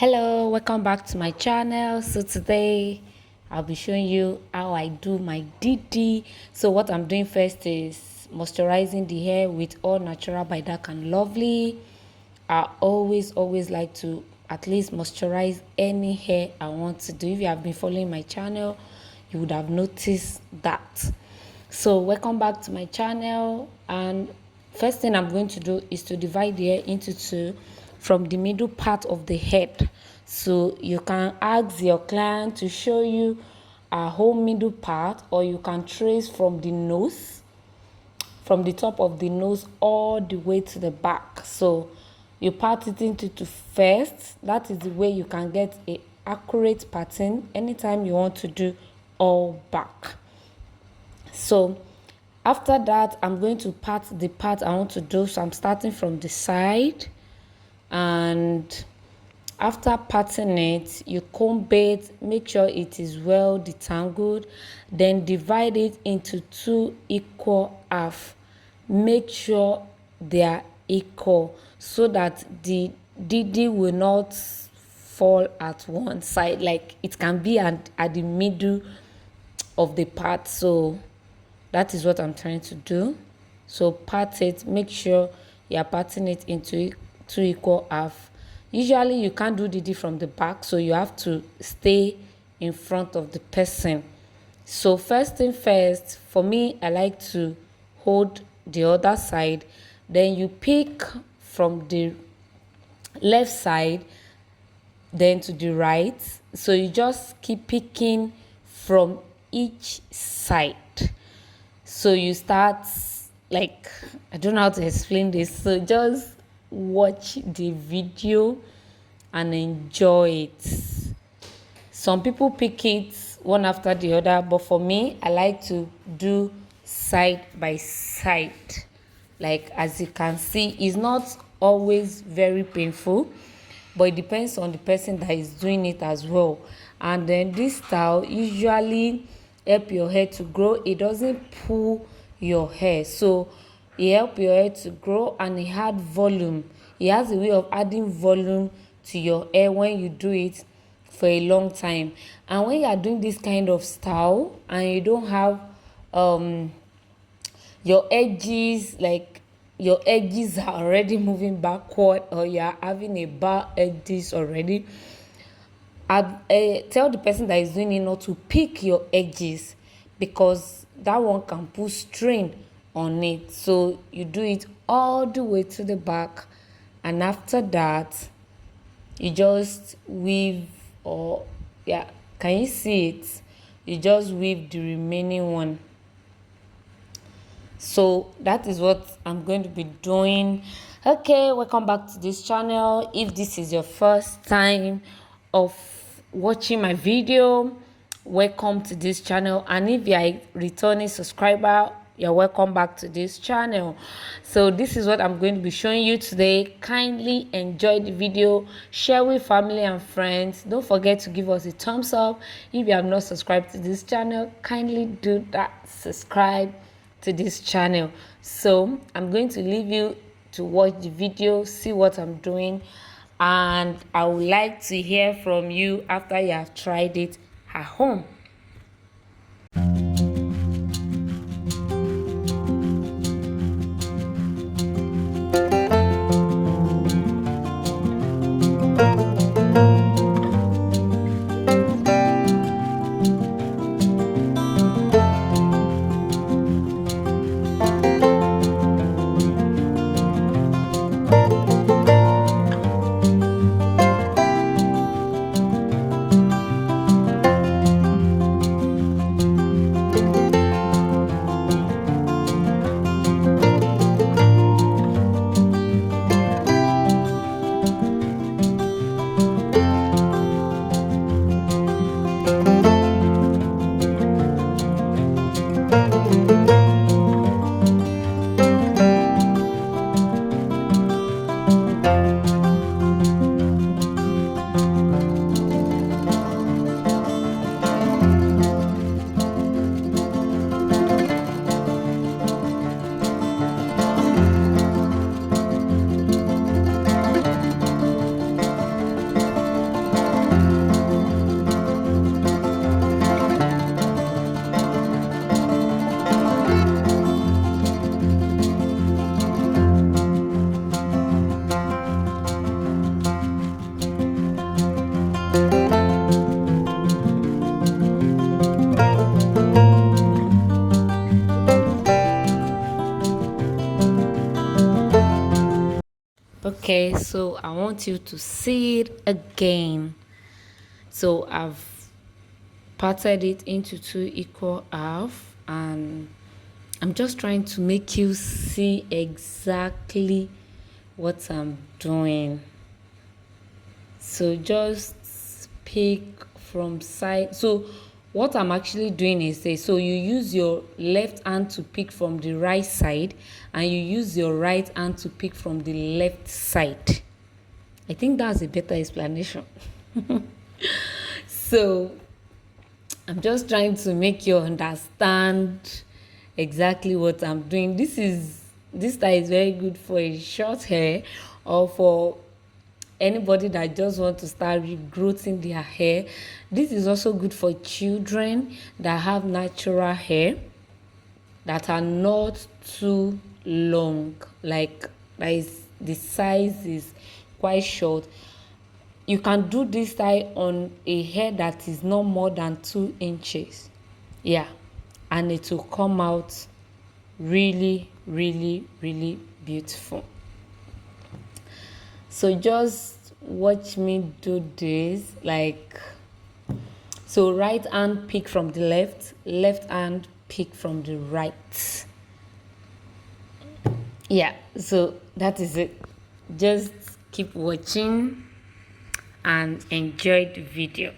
Hello, welcome back to my channel. So today I'll be showing you how I do my Didi. So what I'm doing first is moisturizing the hair with all natural by Dark and Lovely. I always like to at least moisturize any hair I want to do. If you have been following my channel, you would have noticed that. So welcome back to my channel, and first thing I'm going to do is to divide the hair into two from the middle part of the head. So you can ask your client to show you a whole middle part, or you can trace from the nose, from the top of the nose all the way to the back. So you part it into two first. That is the way you can get a accurate pattern anytime you want to do all back. So after that, I'm going to part the part I want to do. So I'm starting from the side, and after parting it, you comb it, make sure it is well detangled, then divide it into two equal half. Make sure they are equal so that the Didi will not fall at one side, like it can be at the middle of the part. So that is what I'm trying to do. So part it, make sure you are parting it into two equal half. Usually you can't do Didi from the back, so you have to stay in front of the person. So first thing first, for me, I like to hold the other side, then you pick from the left side, then to the right. So you just keep picking from each side. So you start, like, I don't know how to explain this, so just watch the video and enjoy it. Some people pick it one after the other, but for me, I like to do side by side. Like, as you can see, it's not always very painful, but it depends on the person that is doing it as well. And then this style usually help your hair to grow. It doesn't pull your hair, so it help your hair to grow, and it add volume. It has a way of adding volume to your hair when you do it for a long time. And when you are doing this kind of style and you don't have your edges, like your edges are already moving backward, or you are having a bad edges already, tell the person that is doing it not to pick your edges, because that one can put strain on it. So you do it all the way to the back, and after that you just weave, or yeah, can you see it? You just weave the remaining one. So that is what I'm going to be doing. Okay, welcome back to this channel. If this is your first time of watching my video, welcome to this channel, and if you are a returning subscriber, you're welcome back to this channel. So this is what I'm going to be showing you today. Kindly enjoy the video, share with family and friends. Don't forget to give us a thumbs up. If you have not subscribed to this channel, kindly do that. Subscribe to this channel. So I'm going to leave you to watch the video, see what I'm doing, and I would like to hear from you after you have tried it at home. Okay, so I want you to see it again. So I've parted it into 2 equal half, and I'm just trying to make you see exactly what I'm doing. So just pick from side. So what I'm actually doing is this. So you use your left hand to pick from the right side, and you use your right hand to pick from the left side. I think that's a better explanation. So I'm just trying to make you understand exactly what I'm doing. This style is very good for a short hair, or for anybody that just want to start regrowing their hair. This is also good for children that have natural hair that are not too long, like that is the size is quite short. You can do this style on a hair that is not more than 2 inches. Yeah, and it will come out really, really, really beautiful. So just watch me do this. Like, so right hand pick from the left, left hand pick from the right. Yeah, so that is it. Just keep watching and enjoy the video.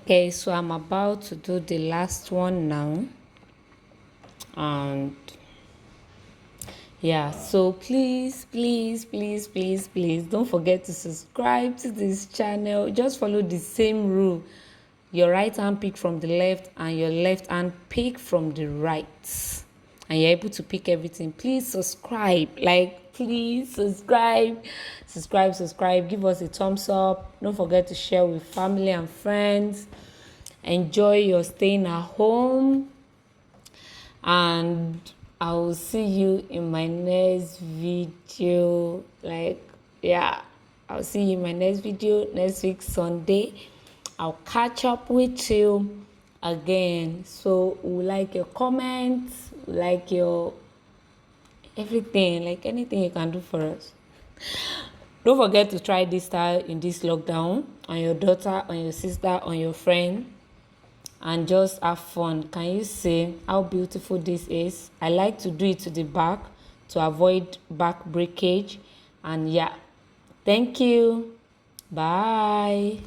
Okay, so I'm about to do the last one now, and yeah, so please don't forget to subscribe to this channel. Just follow the same rule. Your right hand pick from the left, and your left hand pick from the right, and you're able to pick everything. Please subscribe, like, please subscribe, give us a thumbs up. Don't forget to share with family and friends. Enjoy your staying at home, and I will see you in my next video. Like, yeah, I'll see you in my next video next week Sunday. I'll catch up with you again. So we like your comments, we like your everything, like anything you can do for us. Don't forget to try this style in this lockdown on your daughter, on your sister, on your friend, and just have fun. Can you see how beautiful this is? I like to do it to the back to avoid back breakage. And yeah, thank you. Bye.